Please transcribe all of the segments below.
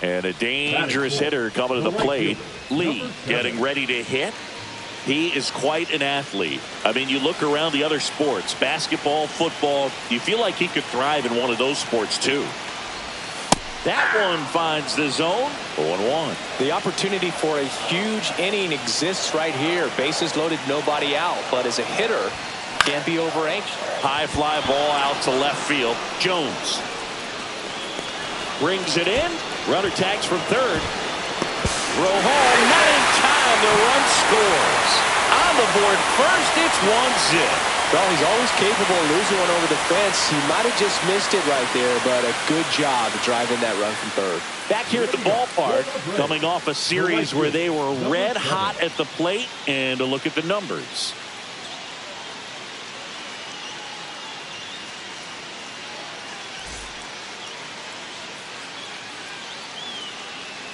And a dangerous hitter coming to the plate. Lee getting ready to hit. He is quite an athlete. I mean, you look around the other sports, basketball, football, you feel like he could thrive in one of those sports too. That one finds the zone. 0-1. The opportunity for a huge inning exists right here. Bases loaded, nobody out. But as a hitter, can't be over anxious. High fly ball out to left field. Jones rings it in. Runner tags from third. Throw home, not in time. The run scores. On the board first, it's 1-zip. Well, he's always capable of losing one over the fence. He might have just missed it right there, but a good job driving that run from third. Back here at the ballpark, coming off a series where they were red hot at the plate, and a look at the numbers.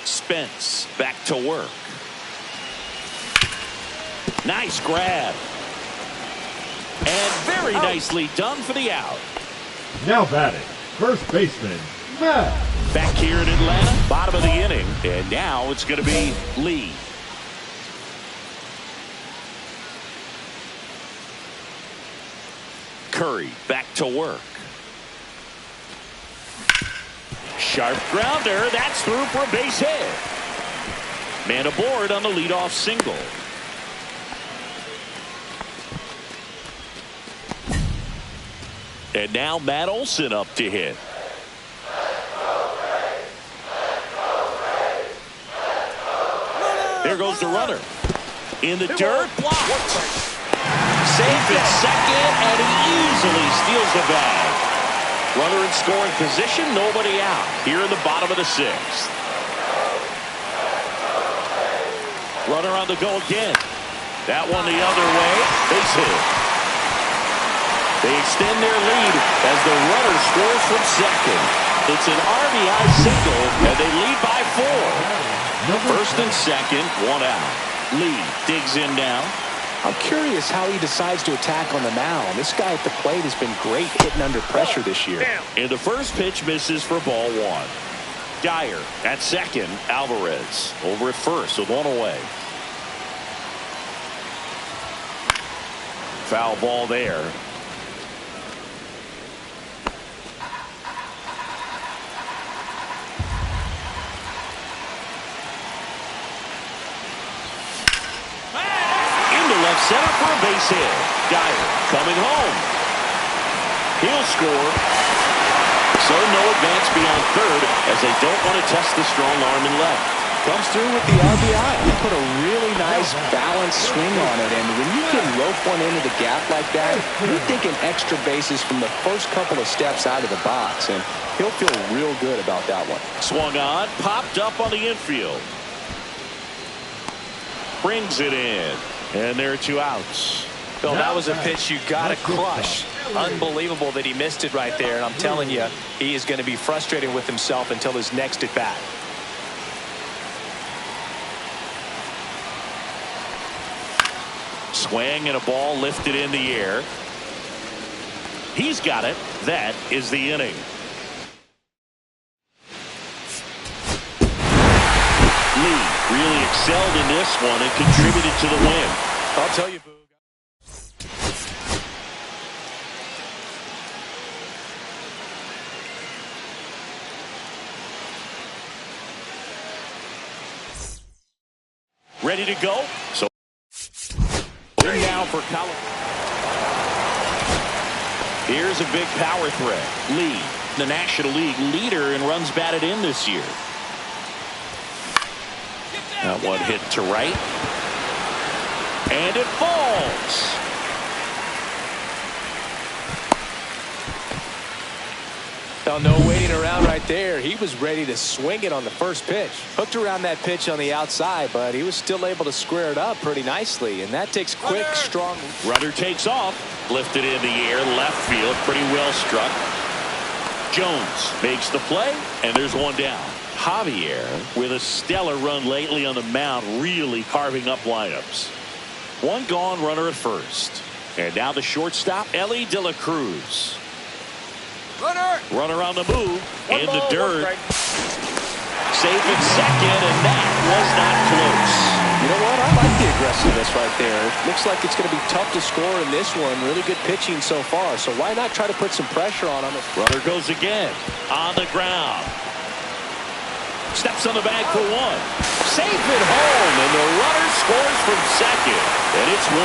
Spence back to work. Nice grab. And very nicely done for the out. Now batting, first baseman, Matt. Back here in Atlanta, bottom of the inning. And now it's going to be Lee. Curry back to work. Sharp grounder. That's through for a base hit. Man aboard on the leadoff single. And now Matt Olson up to hit. There goes the runner. In the dirt, blocked. Safe at second, and he easily steals the bag. Runner in scoring position, nobody out. Here in the bottom of the sixth. Runner on the go again. That one the other way. Base hit. They extend their lead as the runner scores from second. It's an RBI single, and they lead by 4. First and second, one out. Lee digs in now. I'm curious how he decides to attack on the mound. This guy at the plate has been great hitting under pressure this year. And the first pitch misses for ball 1. Dyer at second. Alvarez over at first with one away. Foul ball there. Center for a base hit. Dyer coming home. He'll score. So no advance beyond third as they don't want to test the strong arm in left. Comes through with the RBI. He put a really nice balanced swing on it. And when you can rope one into the gap like that, you're thinking extra bases from the first couple of steps out of the box. And he'll feel real good about that one. Swung on, popped up on the infield. Brings it in. And there are 2 outs. Phil, that was a pitch you got to crush. Unbelievable that he missed it right there. And I'm telling you, he is going to be frustrated with himself until his next at bat. Swing and a ball lifted in the air. He's got it. That is the inning. Lee really excelled in this one and contributed to the win. I'll tell you, Boog. Ready to go. So now for Colorado. Here's a big power threat. Lee, the National League leader in runs batted in this year. That one hit to right. And it falls. Well, no waiting around right there. He was ready to swing it on the first pitch. Hooked around that pitch on the outside, but he was still able to square it up pretty nicely. And that takes quick, strong. Runner takes off. Lifted in the air. Left field. Pretty well struck. Jones makes the play, and there's one down. Javier, with a stellar run lately on the mound, really carving up lineups. One gone, runner at first. And now the shortstop, Elly De La Cruz. Runner on the move. In the dirt. Safe at second, and that was not close. You know what? I like the aggressiveness right there. It looks like it's going to be tough to score in this one. Really good pitching so far. So why not try to put some pressure on him? Runner goes again. On the ground. Steps on the bag for one. Safe at home, and the runner scores from second. And it's 1-0.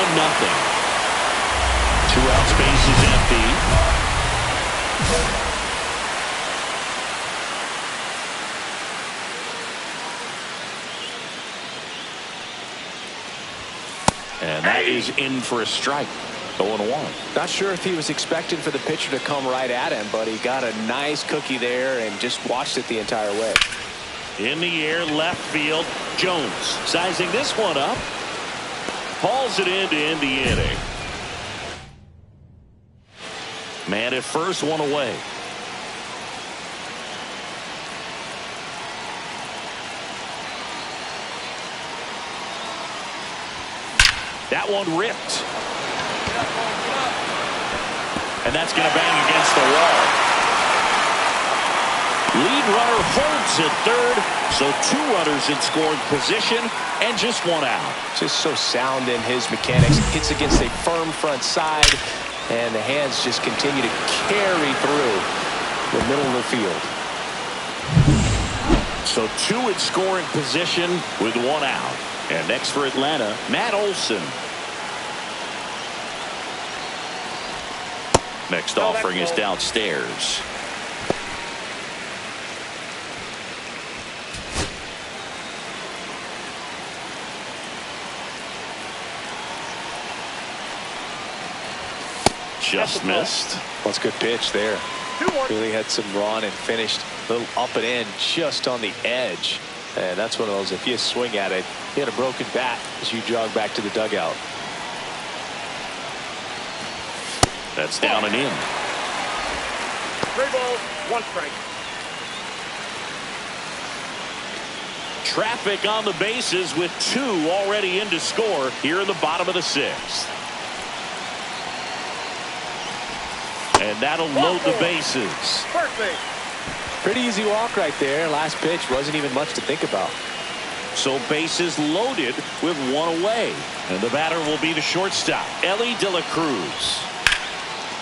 2 outs, base is empty. And that is in for a strike. 0-1. Not sure if he was expecting for the pitcher to come right at him, but he got a nice cookie there and just watched it the entire way. In the air, left field. Jones sizing this one up. Hauls it in to end the inning. Man at first, one away. That one ripped. And that's going to bang against the wall. Lead runner holds at third, so 2 runners in scoring position and just 1 out. Just so sound in his mechanics. Hits against a firm front side, and the hands just continue to carry through the middle of the field. So 2 in scoring position with 1 out. And next for Atlanta, Matt Olson. Next offering is downstairs. Just missed. That's a good pitch there. Really had some run and finished a little up and in just on the edge. And that's one of those, if you swing at it, you had a broken bat as you jog back to the dugout. That's down and in. 3 balls, 1 strike. Traffic on the bases with 2 already in to score here in the bottom of the 6th. And that'll load the bases. First base. Pretty easy walk right there. Last pitch wasn't even much to think about. So bases loaded with 1 away. And the batter will be the shortstop, Elly De La Cruz.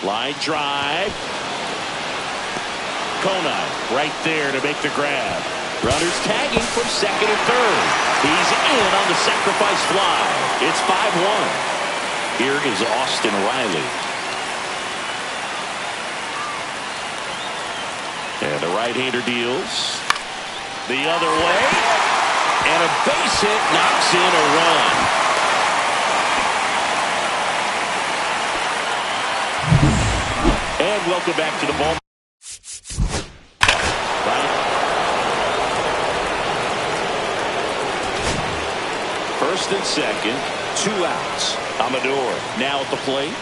Line drive. Conine right there to make the grab. Runners tagging from second and third. He's in on the sacrifice fly. It's 5-1. Here is Austin Riley. And the right-hander deals the other way. And a base hit knocks in a run. And welcome back to the ball. First and second, 2 outs. Amador now at the plate.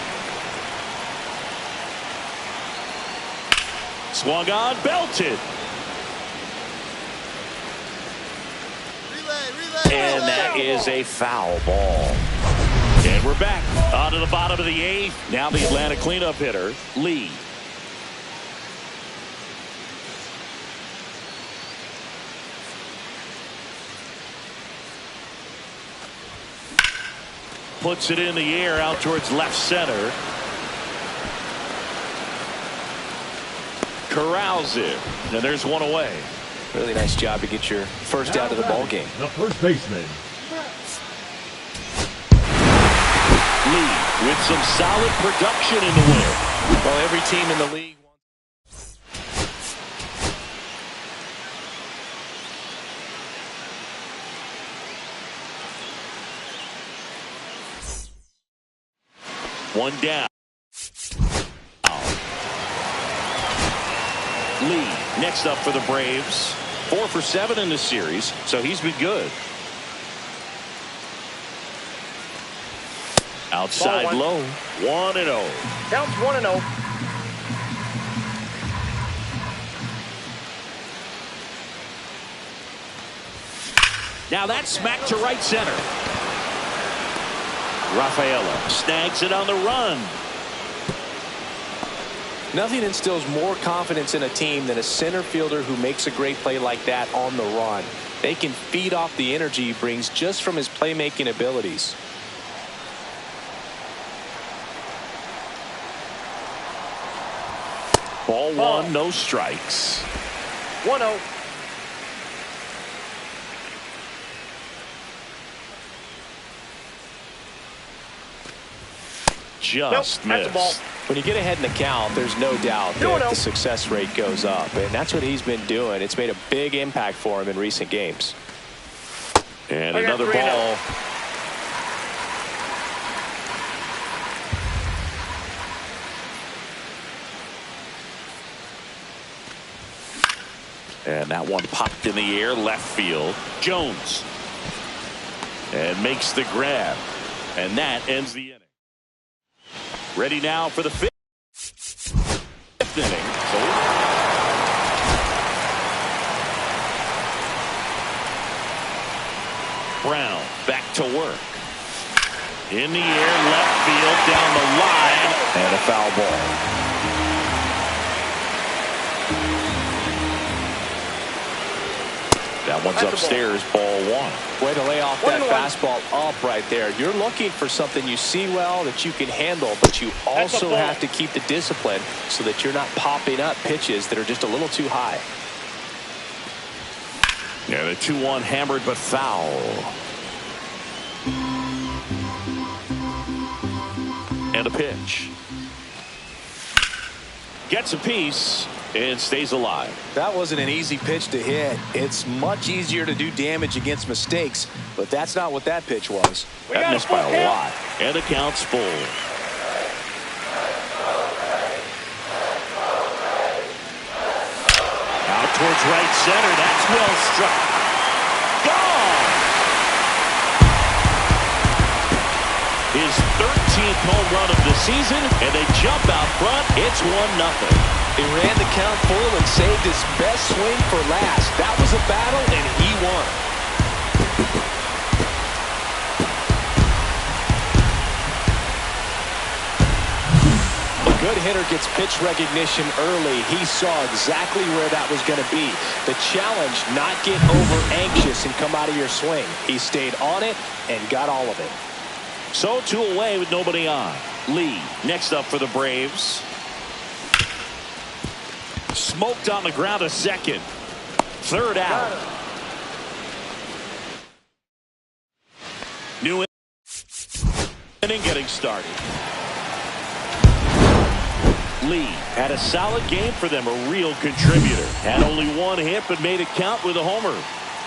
Swung on, belted. And that is a foul ball. And we're back on to the bottom of the 8th. Now the Atlanta cleanup hitter, Lee. Puts it in the air out towards left center. Corrals it. And there's 1 away. Really nice job to get your first out of the ball game. The first baseman. Lee with some solid production in the win. Well, every team in the league. One down. Lee next up for the Braves. 4 for 7 in the series, so he's been good. Outside low, 1-0. Counts 1-0. Now that's smacked to right center. Rafaela snags it on the run. Nothing instills more confidence in a team than a center fielder who makes a great play like that on the run. They can feed off the energy he brings just from his playmaking abilities. Ball 1, no strikes. 1-0. Just Nope, that's a ball. missed. When you get ahead in the count, there's no doubt that 2-0. the success rate goes up, and that's what he's been doing. It's made a big impact for him in recent games. And I got another 3-0. ball. And that one popped in the air left field. Jones. And makes the grab. And that ends the inning. Ready now for the fifth inning. Brown back to work. In the air, left field, down the line, and a foul ball. That one's upstairs, ball one. Way to lay off that fastball up right there. You're looking for something you see well that you can handle, but you also have to keep the discipline so that you're not popping up pitches that are just a little too high. Yeah, the 2-1 hammered but foul. And a pitch. Gets a piece and stays alive. That wasn't an easy pitch to hit. It's much easier to do damage against mistakes, but that's not what that pitch was. That missed by a lot. And the count's full. Out towards right center. That's well struck. Gone! His 13th home run of the season, and they jump out front. It's 1-0. He ran the count full and saved his best swing for last. That was a battle, and he won. A good hitter gets pitch recognition early. He saw exactly where that was going to be. The challenge, not get over anxious and come out of your swing. He stayed on it and got all of it. So 2 away with nobody on. Lee next up for the Braves. Smoked on the ground a second. Third out. New inning getting started. Lee had a solid game for them, a real contributor. Had only 1 hit but made it count with a homer.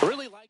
Really liked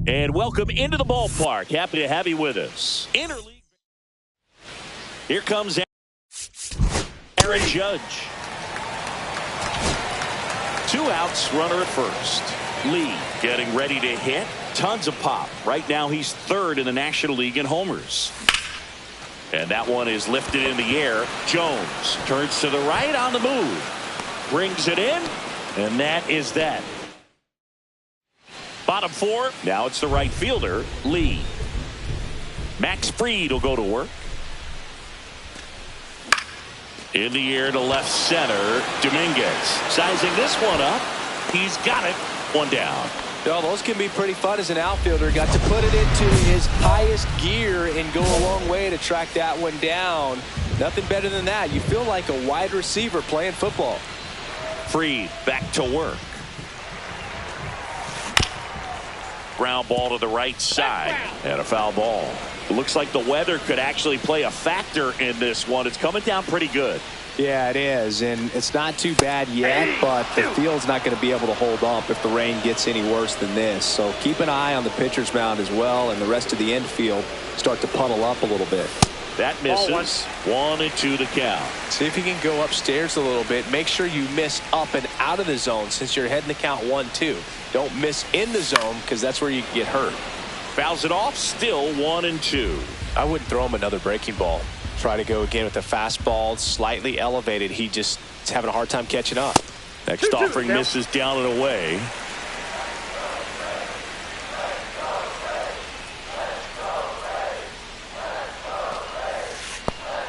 And welcome into the ballpark. Happy to have you with us. Interleague. Here comes Aaron Judge. 2 outs, runner at first. Lee getting ready to hit. Tons of pop. Right now he's 3rd in the National League in homers. And that one is lifted in the air. Jones turns to the right on the move. Brings it in. And that is that. Bottom 4. Now it's the right fielder, Lee. Max Fried will go to work. In the air to left center, Dominguez. Sizing this one up. He's got it. 1 down. No, those can be pretty fun as an outfielder. Got to put it into his highest gear and go a long way to track that one down. Nothing better than that. You feel like a wide receiver playing football. Fried back to work. Ground ball to the right side and a foul ball. It looks like the weather could actually play a factor in this one. It's coming down pretty good. Yeah, it is, and it's not too bad yet, but the field's not going to be able to hold up if the rain gets any worse than this. So keep an eye on the pitcher's mound as well, and the rest of the infield start to puddle up a little bit. That misses. 1-2 to count. See if you can go upstairs a little bit. Make sure you miss up and out of the zone since you're heading to count 1-2. Don't miss in the zone because that's where you can get hurt. Fouls it off. Still 1-2. I wouldn't throw him another breaking ball. Try to go again with the fastball slightly elevated. He just is having a hard time catching up. Next offering misses down and away.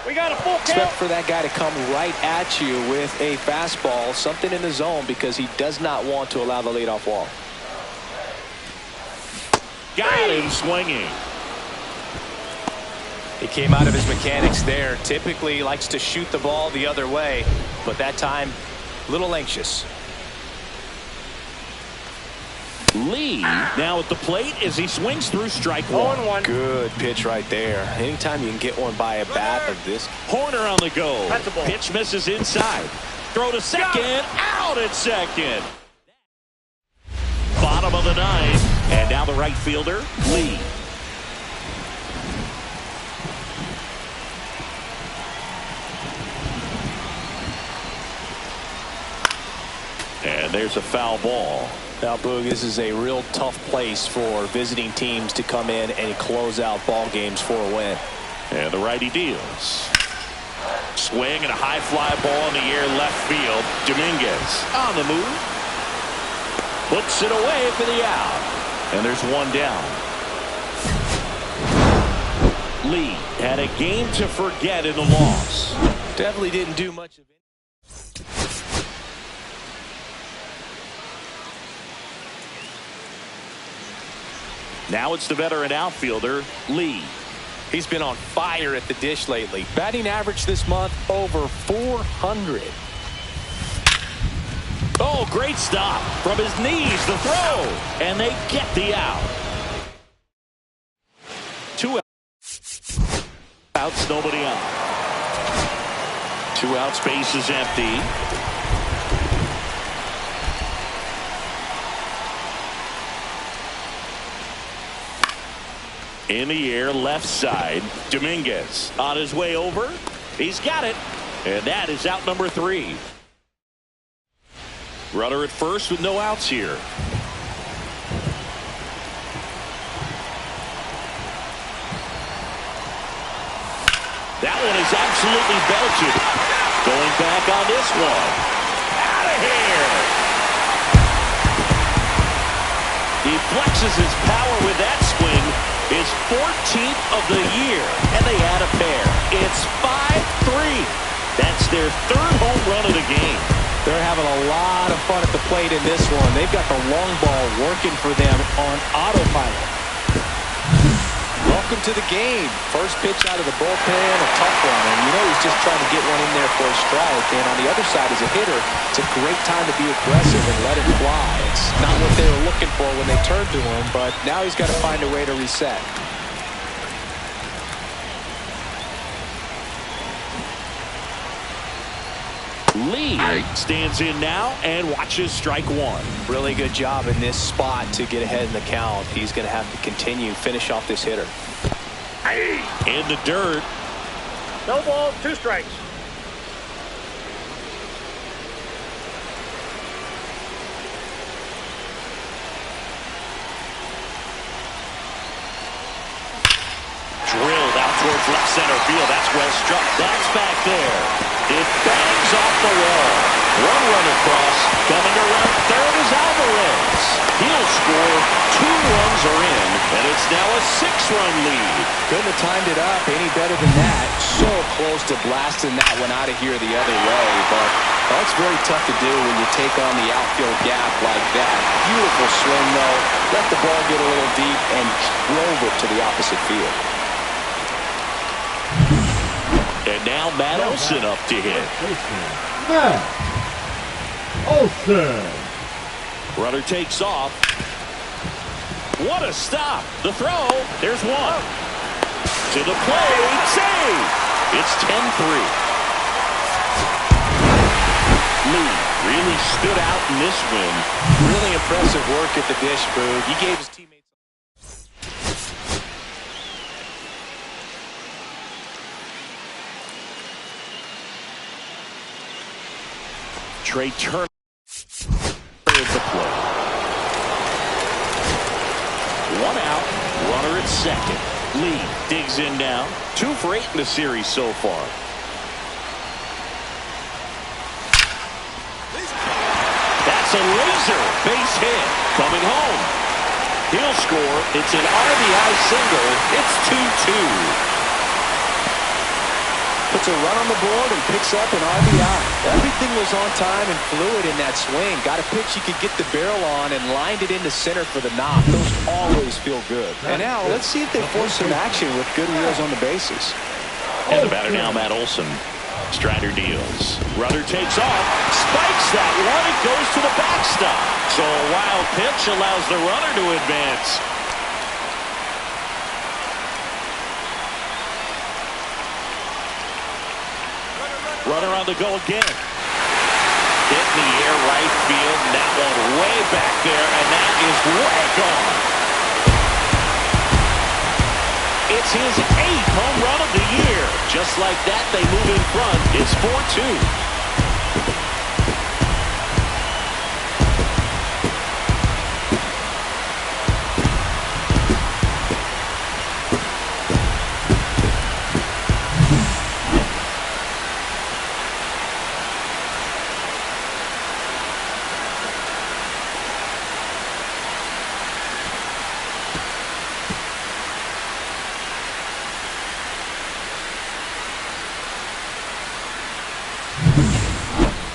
We got a full count. Expect for that guy to come right at you with a fastball, something in the zone, because he does not want to allow the leadoff walk. Got him swinging. He came out of his mechanics there. Typically likes to shoot the ball the other way, but that time a little anxious. Lee now at the plate as he swings through strike one. 0-1. Good pitch right there. Anytime you can get one by a bat of this. Horner on the go. That's a ball. Pitch misses inside. Throw to second. Out at second. Bottom of the ninth. And now the right fielder, Lee. And there's a foul ball. Now, Boog, this is a real tough place for visiting teams to come in and close out ball games for a win. And the righty deals. Swing and a high fly ball in the air left field. Dominguez on the move. Puts it away for the out. And there's one down. Lee had a game to forget in the loss. Definitely didn't do much of it. Now it's the veteran outfielder, Lee. He's been on fire at the dish lately. Batting average this month over 400. Oh, great stop from his knees, the throw, and they get the out. 2 outs, nobody on. 2 outs, base is empty. In the air, left side. Dominguez on his way over. He's got it. And that is out number 3. Runner at first with no outs here. That one is absolutely belted. Going back on this one. Out of here. He flexes his power with that swing. His 14th of the year, and they add a pair. It's 5-3. That's their 3rd home run of the game. They're having a lot of fun at the plate in this one. They've got the long ball working for them on autopilot. Welcome to the game. First pitch out of the bullpen, a tough one. And you know he's just trying to get one in there for a strike. And on the other side as a hitter, it's a great time to be aggressive and let it fly. It's not what they were looking for when they turned to him, but now he's got to find a way to reset. Lee stands in now and watches strike one. Really good job in this spot to get ahead in the count. He's going to have to continue, finish off this hitter. In the dirt. No balls, 2 strikes. Drilled out towards left center field. That's well struck. That's back there. It bangs off the wall. One run across. Coming around third is Alvarez. He'll score. 2 runs are in, and it's now a 6-run lead. Couldn't have timed it up any better than that. So close to blasting that one out of here the other way, but that's very tough to do when you take on the outfield gap like that. Beautiful swing, though. Let the ball get a little deep and drove it to the opposite field. And now Matt Olson up to hit. Matt Olson. Runner takes off. What a stop. The throw. There's one. To the plate. Save. It's 10-3. Lee really stood out in this win. Really impressive work at the dish, Boog. He gave his teammates. Trey Turner at the plate. One out, runner at second. Lee digs in now. 2 for 8 in the series so far. That's a laser base hit coming home. He'll score. It's an RBI single. It's 2-2. Puts a run on the board and picks up an RBI. Everything was on time and fluid in that swing. Got a pitch he could get the barrel on and lined it into center for the knock. Those always feel good. And now let's see if they force some action with good wheels on the bases. And the batter now, Matt Olson. Strider deals. Runner takes off. Spikes that one. It goes to the backstop. So a wild pitch allows the runner to advance. Runner on the go again. Hit in the air right field. And that one way back there. And that is way gone. It's his 8th home run of the year. Just like that, they move in front. It's 4-2.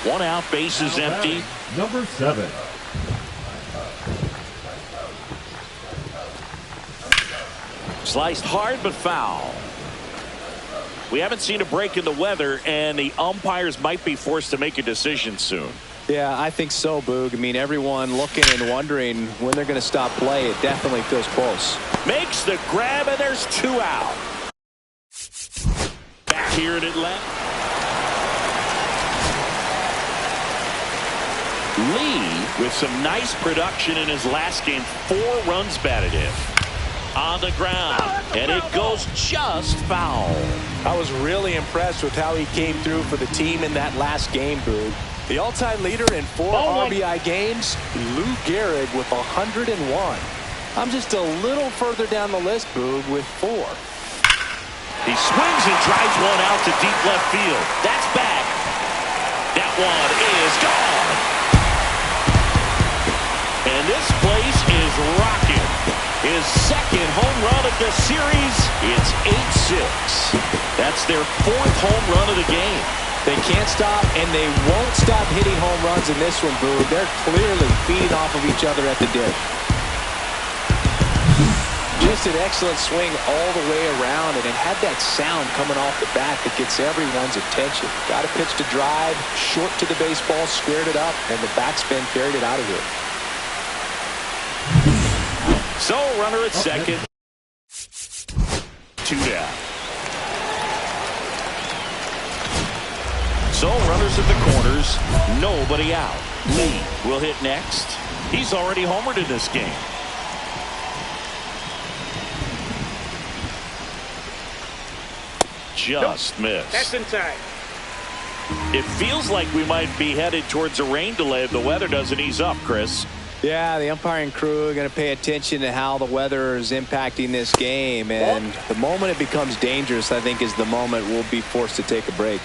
One out, bases empty. Number 7. Sliced hard but foul. We haven't seen a break in the weather, and the umpires might be forced to make a decision soon. Yeah, I think so, Boog. I mean, everyone looking and wondering when they're going to stop play. It definitely feels close. Makes the grab, and there's 2 out. Back here in Atlanta. Lee with some nice production in his last game. 4 runs batted in. On the ground, and it goes just foul. I was really impressed with how he came through for the team in that last game, Boog. The all-time leader in 4 RBI games, Lou Gehrig with 101. I'm just a little further down the list, Boog, with 4. He swings and drives one out to deep left field. That's back. That one is gone. And this place is rocking. His 2nd home run of the series. It's 8-6. That's their 4th home run of the game. They can't stop, and they won't stop hitting home runs in this one, Boog. They're clearly feeding off of each other at the dish. Just an excellent swing all the way around, and it had that sound coming off the bat that gets everyone's attention. Got a pitch to drive, short to the baseball, squared it up, and the backspin carried it out of here. So, runner at second. 2 down. So, runners at the corners. Nobody out. Lee will hit next. He's already homered in this game. Just missed. That's inside. It feels like we might be headed towards a rain delay if the weather doesn't ease up, Chris. Yeah, the umpiring crew are going to pay attention to how the weather is impacting this game. And the moment it becomes dangerous, I think, is the moment we'll be forced to take a break.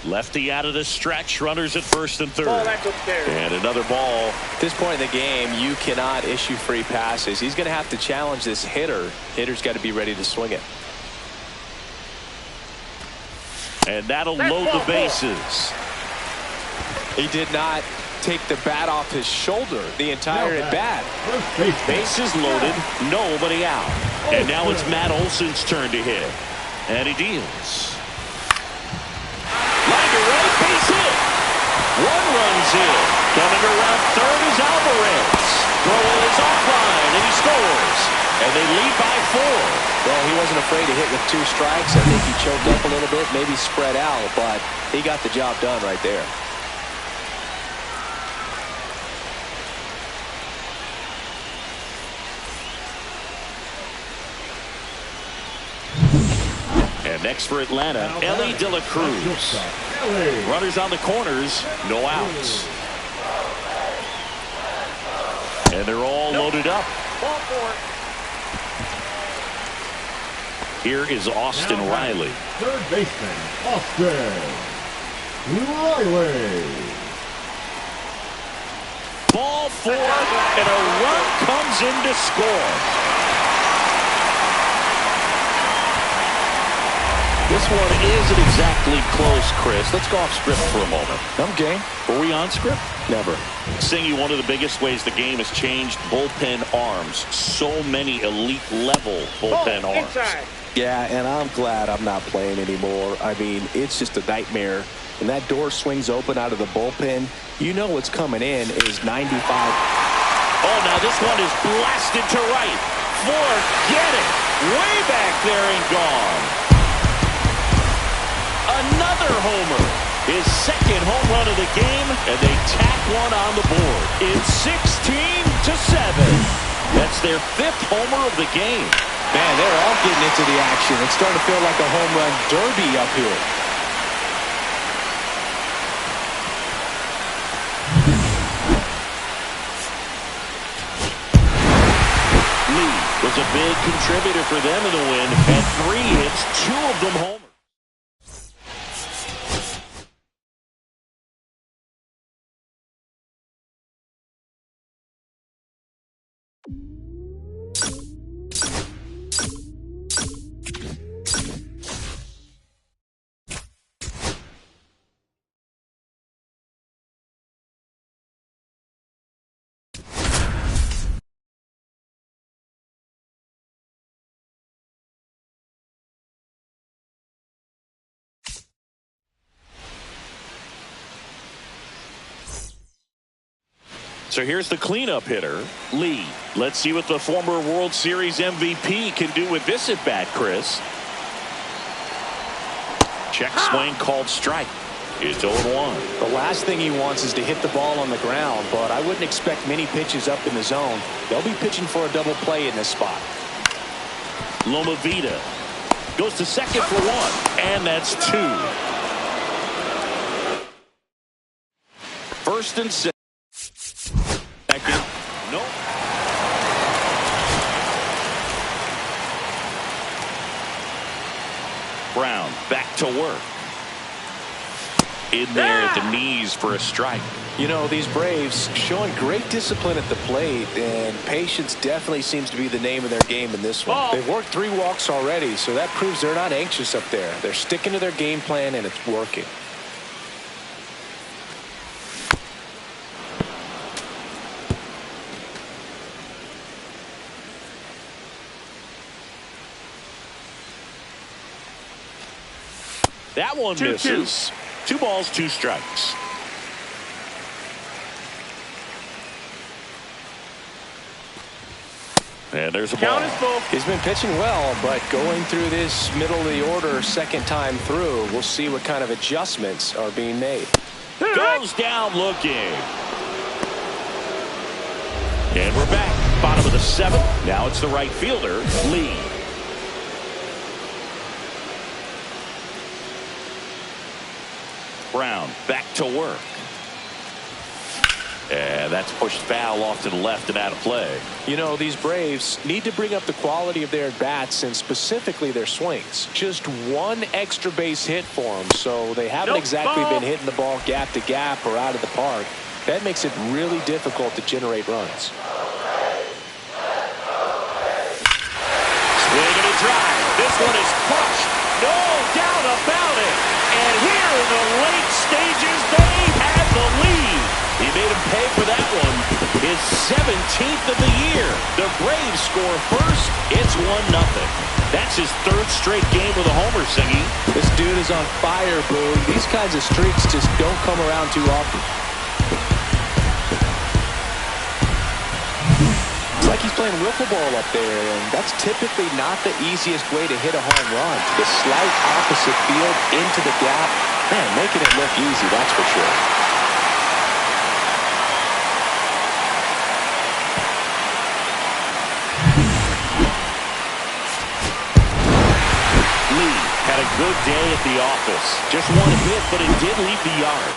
Lefty out of the stretch. Runners at first and third. Ball back upstairs. And another ball. At this point in the game, you cannot issue free passes. He's going to have to challenge this hitter. Hitter's got to be ready to swing it. And that'll load the bases. He did not take the bat off his shoulder the entire at bat. Bases loaded, nobody out. And now it's Matt Olson's turn to hit. And he deals. Line to right, base hit. 1 run's in. Coming around third is Alvarez. Throw is offline, and he scores. And they lead by 4. Well, he wasn't afraid to hit with 2 strikes. I think he choked up a little bit, maybe spread out, but he got the job done right there. And next for Atlanta, Elly De La Cruz. Runners on the corners, no outs. And they're all loaded up. Ball 4. Here is Austin Riley. Third baseman, Austin Riley. Ball 4, and a run comes in to score. This one isn't exactly close, Chris. Let's go off script for a moment. I'm game. Were we on script? Never. Singy, one of the biggest ways the game has changed, bullpen arms. So many elite level bullpen Ball arms. inside. Yeah, and I'm glad I'm not playing anymore. I mean, it's just a nightmare. When that door swings open out of the bullpen, you know what's coming in is 95. Oh, now this one is blasted to right. Forget it. Way back there and gone. Another homer. His second home run of the game, and they tack one on the board. It's 16-7. That's their 5th homer of the game. Man, they're all getting into the action. It's starting to feel like a home run derby up here. Lee was a big contributor for them in the win. Had 3 hits, 2 of them homers. So here's the cleanup hitter, Lee. Let's see what the former World Series MVP can do with this at bat, Chris. Check swing called strike. It's 0-1. The last thing he wants is to hit the ball on the ground, but I wouldn't expect many pitches up in the zone. They'll be pitching for a double play in this spot. Loma Vida goes to second for 1, and that's 2. First and second. Nope. Brown back to work. In there at the knees for a strike. You know, these Braves showing great discipline at the plate, and patience definitely seems to be the name of their game in this one. They've worked 3 walks already, so that proves they're not anxious up there. They're sticking to their game plan, and it's working. That one misses. 2 balls, 2 strikes. And there's a ball. He's been pitching well, but going through this middle of the order second time through, we'll see what kind of adjustments are being made. Goes down looking. And we're back. Bottom of the 7th. Now it's the right fielder, Lee. Brown back to work. And that's pushed foul off to the left and out of play. You know, these Braves need to bring up the quality of their at-bats and specifically their swings. Just 1 extra base hit for them, so they haven't exactly been hitting the ball gap to gap or out of the park. That makes it really difficult to generate runs. Swing and a drive. This one is crushed. No doubt about it. And here in the late stages, they had the lead. He made him pay for that one. His 17th of the year. The Braves score first. It's 1-0. That's his 3rd straight game with a homer, Singy. This dude is on fire, Boone. These kinds of streaks just don't come around too often. like he's playing wiffle ball up there, and that's typically not the easiest way to hit a home run. The slight opposite field into the gap, man, making it look easy, that's for sure. Lee had a good day at the office. Just one hit, but it did leave the yard.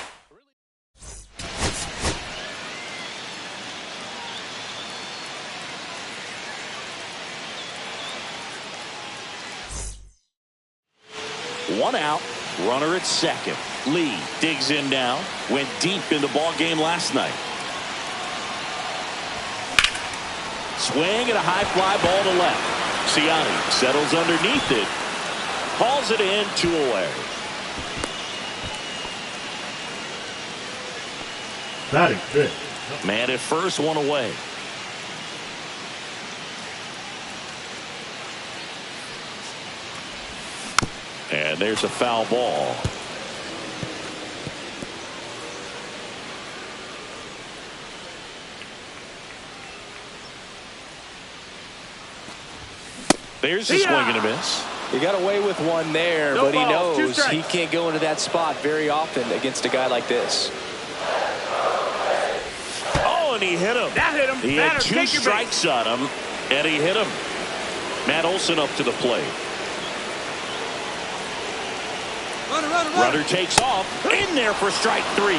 1 out, runner at second. Lee digs in now. Went deep in the ball game last night. Swing and a high fly ball to left. Siani settles underneath it. Hauls it in, 2 away. Batting fifth. Man at first, 1 away. And there's a foul ball. There's a swing and a miss. He got away with one there, No but he ball, 2 knows strikes. he can't go into that spot very often against a guy like this. Oh, and he hit him. That hit him. He had Batter, 2 take your base. strikes on him, and he hit him. Matt Olson up to the plate. Runner takes off. In there for strike 3.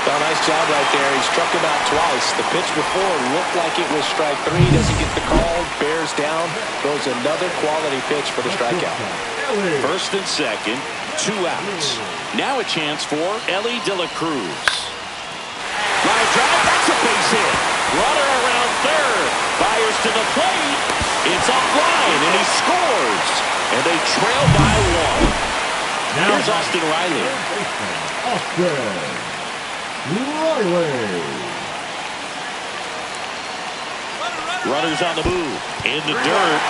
Oh, nice job right there. He struck him out twice. The pitch before looked like it was strike 3. Doesn't get the call. Bears down. Throws another quality pitch for the strikeout. Ellie. First and second, 2 outs. Now a chance for Ellie De La Cruz. Line drive, that's a base hit. Runner around third. Fires to the plate. It's offline, and he scores. And they trail by 1. Now Here's Austin Riley. Austin Riley. Runners on the move. In the dirt.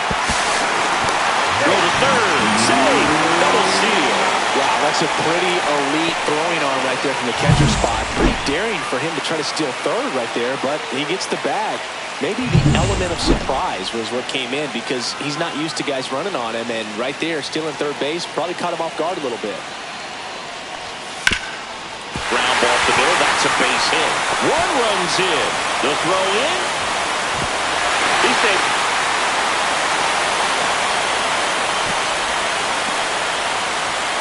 Go to third. Save. Double steal. Wow, that's a pretty elite throwing arm right there from the catcher spot. Pretty daring for him to try to steal third right there, but he gets the bag. Maybe the element of surprise was what came in because he's not used to guys running on him, and right there, stealing third base probably caught him off guard a little bit. Ground ball to the middle. That's a base hit. 1 runs in. The throw in. He's safe.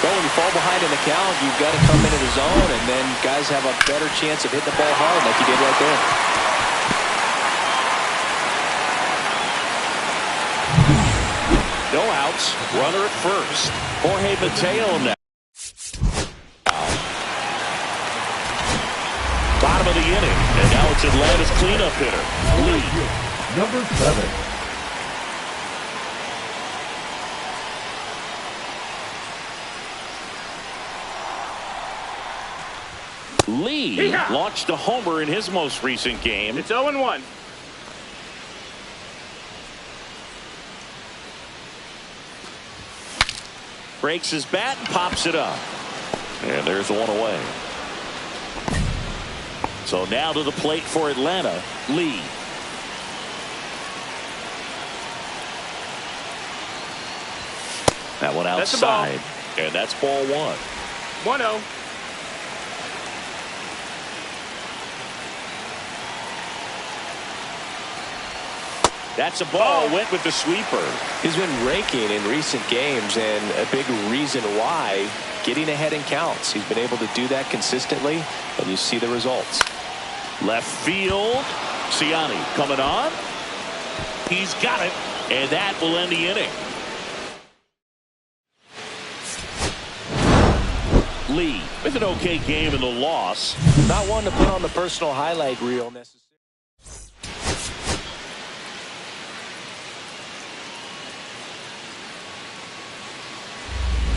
Well, when you fall behind in the count, you've got to come into the zone, and then guys have a better chance of hitting the ball hard like he did right there. No outs. Runner at first. Jorge Mateo now. Bottom of the inning. And now it's Atlanta's cleanup hitter, Lee. Number 7. Lee launched a homer in his most recent game. It's 0-1. Breaks his bat and pops it up. And there's 1 away. So now to the plate for Atlanta, Lee. That one That's a ball. outside. And that's ball 1. 1-0. That's a ball. Went with the sweeper. He's been raking in recent games, and a big reason why, getting ahead in counts. He's been able to do that consistently, and you see the results. Left field. Siani coming on. He's got it. And that will end the inning. Lee with an okay game in the loss. Not one to put on the personal highlight reel necessarily.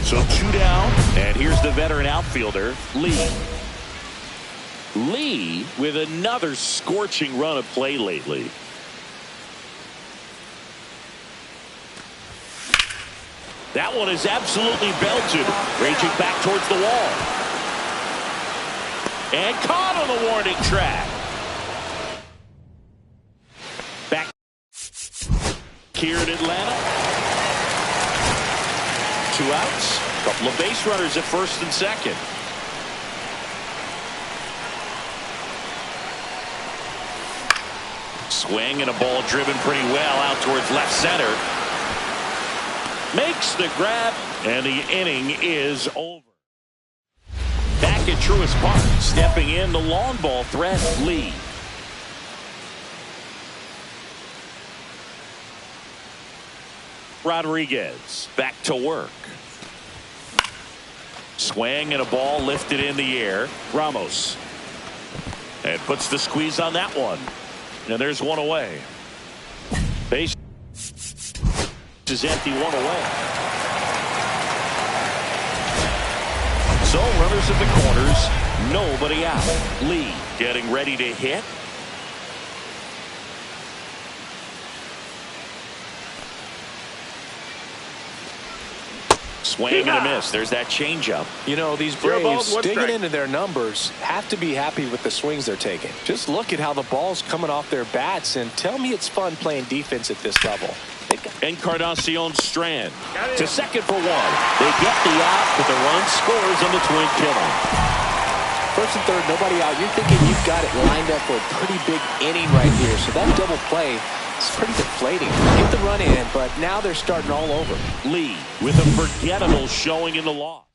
So 2 down, and here's the veteran outfielder, Lee. Lee with another scorching run of play lately. That one is absolutely belted, raging back towards the wall. And caught on the warning track. here in Atlanta. 2 outs. Couple of base runners at first and second. Swing and a ball driven pretty well out towards left center. Makes the grab, and the inning is over. Back at Truist Park, stepping in the long ball threat, Lee. Rodriguez back to work. Swing and a ball lifted in the air. Ramos. And puts the squeeze on that one. And there's one away. Base is empty, one away. So runners at the corners, nobody out. Lee getting ready to hit. Swing and a miss. There's that changeup. You know, these Braves digging into their numbers have to be happy with the swings they're taking. Just look at how the ball's coming off their bats and tell me it's fun playing defense at this level. Encarnacion Strand to second for one. They get the out, but the run scores on the twin killer. First and third, nobody out. You're thinking you've got it lined up for a pretty big inning right here. So that double play is pretty deflating. Get the run in, but now they're starting all over. Lee with a forgettable showing in the loss.